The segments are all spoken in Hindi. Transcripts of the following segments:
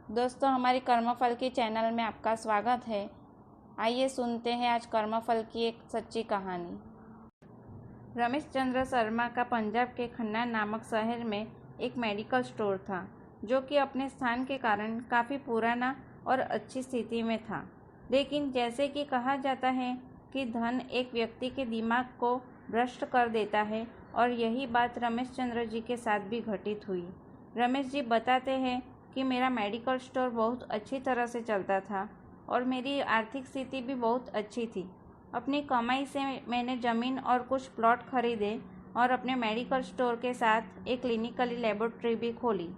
दोस्तों, हमारी कर्मफल की चैनल में आपका स्वागत है। आइए सुनते हैं आज कर्मफल की एक सच्ची कहानी। रमेश चंद्र शर्मा का पंजाब के खन्ना नामक शहर में एक मेडिकल स्टोर था, जो कि अपने स्थान के कारण काफ़ी पुराना और अच्छी स्थिति में था। लेकिन जैसे कि कहा जाता है कि धन एक व्यक्ति के दिमाग को भ्रष्ट कर देता है, और यही बात रमेश चंद्र जी के साथ भी घटित हुई। रमेश जी बताते हैं कि मेरा मेडिकल स्टोर बहुत अच्छी तरह से चलता था और मेरी आर्थिक स्थिति भी बहुत अच्छी थी। अपनी कमाई से मैंने ज़मीन और कुछ प्लॉट खरीदे और अपने मेडिकल स्टोर के साथ एक क्लिनिकल लेबोरेटरी भी खोली।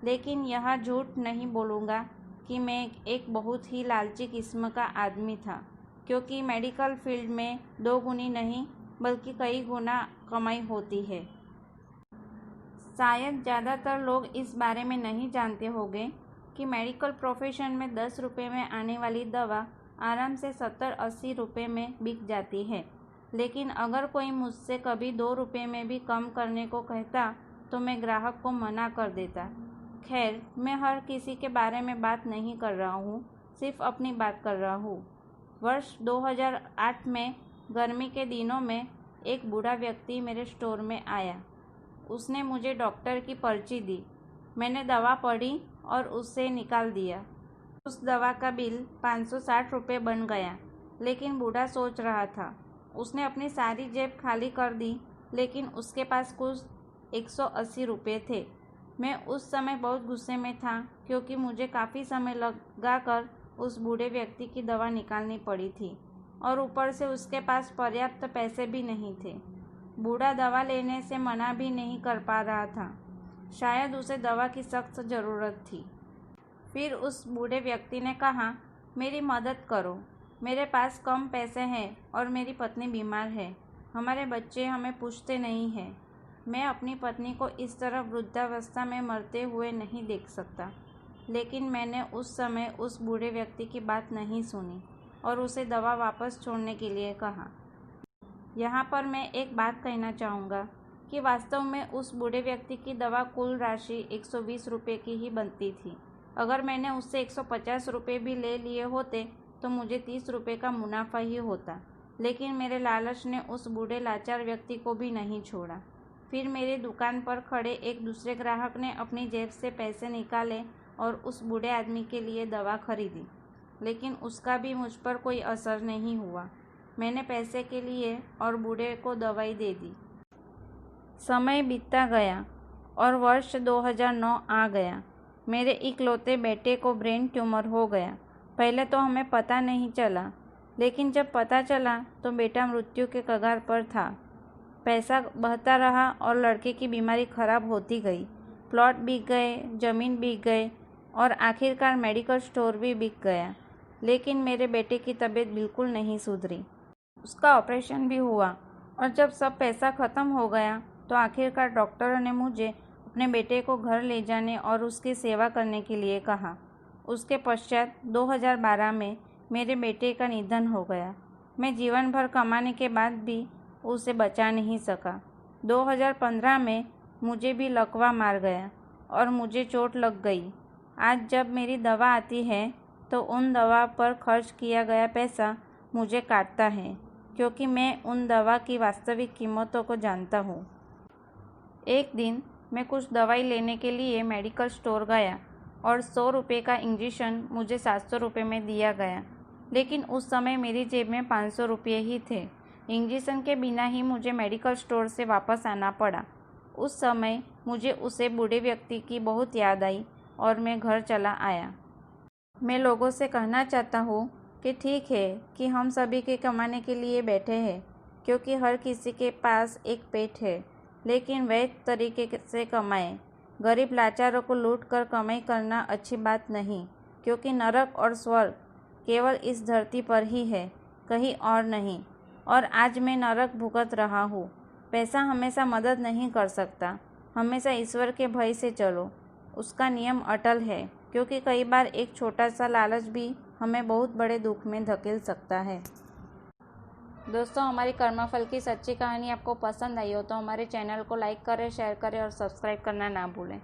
लेकिन यह झूठ नहीं बोलूँगा कि मैं एक बहुत ही लालची किस्म का आदमी था, क्योंकि मेडिकल फील्ड में 2 गुनी नहीं बल्कि कई गुना कमाई होती है। शायद ज़्यादातर लोग इस बारे में नहीं जानते होंगे कि मेडिकल प्रोफेशन में 10 रुपये में आने वाली दवा आराम से 70-80 रुपये में बिक जाती है। लेकिन अगर कोई मुझसे कभी 2 रुपये में भी कम करने को कहता तो मैं ग्राहक को मना कर देता। खैर, मैं हर किसी के बारे में बात नहीं कर रहा हूँ, सिर्फ अपनी बात कर रहा हूँ। वर्ष 2008 में गर्मी के दिनों में एक बूढ़ा व्यक्ति मेरे स्टोर में आया। उसने मुझे डॉक्टर की पर्ची दी। मैंने दवा पढ़ी और उससे निकाल दिया। उस दवा का बिल 560 रुपये बन गया। लेकिन बूढ़ा सोच रहा था। उसने अपनी सारी जेब खाली कर दी, लेकिन उसके पास कुछ 180 रुपये थे। मैं उस समय बहुत गुस्से में था, क्योंकि मुझे काफ़ी समय लगाकर उस बूढ़े व्यक्ति की दवा निकालनी पड़ी थी और ऊपर से उसके पास पर्याप्त पैसे भी नहीं थे। बूढ़ा दवा लेने से मना भी नहीं कर पा रहा था। शायद उसे दवा की सख्त ज़रूरत थी। फिर उस बूढ़े व्यक्ति ने कहा, मेरी मदद करो, मेरे पास कम पैसे हैं और मेरी पत्नी बीमार है। हमारे बच्चे हमें पूछते नहीं हैं। मैं अपनी पत्नी को इस तरह वृद्धावस्था में मरते हुए नहीं देख सकता। लेकिन मैंने उस समय उस बूढ़े व्यक्ति की बात नहीं सुनी और उसे दवा वापस छोड़ने के लिए कहा। यहाँ पर मैं एक बात कहना चाहूँगा कि वास्तव में उस बूढ़े व्यक्ति की दवा कुल राशि 120 रुपये की ही बनती थी। अगर मैंने उससे 150 रुपये भी ले लिए होते तो मुझे 30 रुपये का मुनाफा ही होता। लेकिन मेरे लालच ने उस बूढ़े लाचार व्यक्ति को भी नहीं छोड़ा। फिर मेरी दुकान पर खड़े एक दूसरे ग्राहक ने अपनी जेब से पैसे निकाले और उस बूढ़े आदमी के लिए दवा खरीदी। लेकिन उसका भी मुझ पर कोई असर नहीं हुआ। मैंने पैसे के लिए और बूढ़े को दवाई दे दी। समय बीतता गया और वर्ष 2009 आ गया। मेरे इकलौते बेटे को ब्रेन ट्यूमर हो गया। पहले तो हमें पता नहीं चला, लेकिन जब पता चला तो बेटा मृत्यु के कगार पर था। पैसा बहता रहा और लड़के की बीमारी खराब होती गई। प्लॉट बिक गए, ज़मीन बिक गए और आखिरकार मेडिकल स्टोर भी बिक गया। लेकिन मेरे बेटे की तबीयत बिल्कुल नहीं सुधरी। उसका ऑपरेशन भी हुआ और जब सब पैसा ख़त्म हो गया तो आखिरकार डॉक्टर ने मुझे अपने बेटे को घर ले जाने और उसकी सेवा करने के लिए कहा। उसके पश्चात 2012 में मेरे बेटे का निधन हो गया। मैं जीवन भर कमाने के बाद भी उसे बचा नहीं सका। 2015 में मुझे भी लकवा मार गया और मुझे चोट लग गई। आज जब मेरी दवा आती है तो उन दवा पर खर्च किया गया पैसा मुझे काटता है, क्योंकि मैं उन दवा की वास्तविक कीमतों को जानता हूँ। एक दिन मैं कुछ दवाई लेने के लिए मेडिकल स्टोर गया और 100 रुपये का इंजेक्शन मुझे 700 रुपये में दिया गया। लेकिन उस समय मेरी जेब में 500 रुपये ही थे। इंजेक्शन के बिना ही मुझे मेडिकल स्टोर से वापस आना पड़ा। उस समय मुझे उसे बूढ़े व्यक्ति की बहुत याद आई और मैं घर चला आया। मैं लोगों से कहना चाहता हूँ कि ठीक है कि हम सभी के कमाने के लिए बैठे हैं, क्योंकि हर किसी के पास एक पेट है, लेकिन वैध तरीके से कमाएं। गरीब लाचारों को लूट कर कमाई करना अच्छी बात नहीं, क्योंकि नरक और स्वर्ग केवल इस धरती पर ही है, कहीं और नहीं। और आज मैं नरक भुगत रहा हूँ। पैसा हमेशा मदद नहीं कर सकता। हमेशा ईश्वर के भय से चलो, उसका नियम अटल है, क्योंकि कई बार एक छोटा सा लालच भी हमें बहुत बड़े दुख में धकेल सकता है। दोस्तों, हमारी कर्मफल की सच्ची कहानी आपको पसंद आई हो तो हमारे चैनल को लाइक करें, शेयर करें और सब्सक्राइब करना ना भूलें।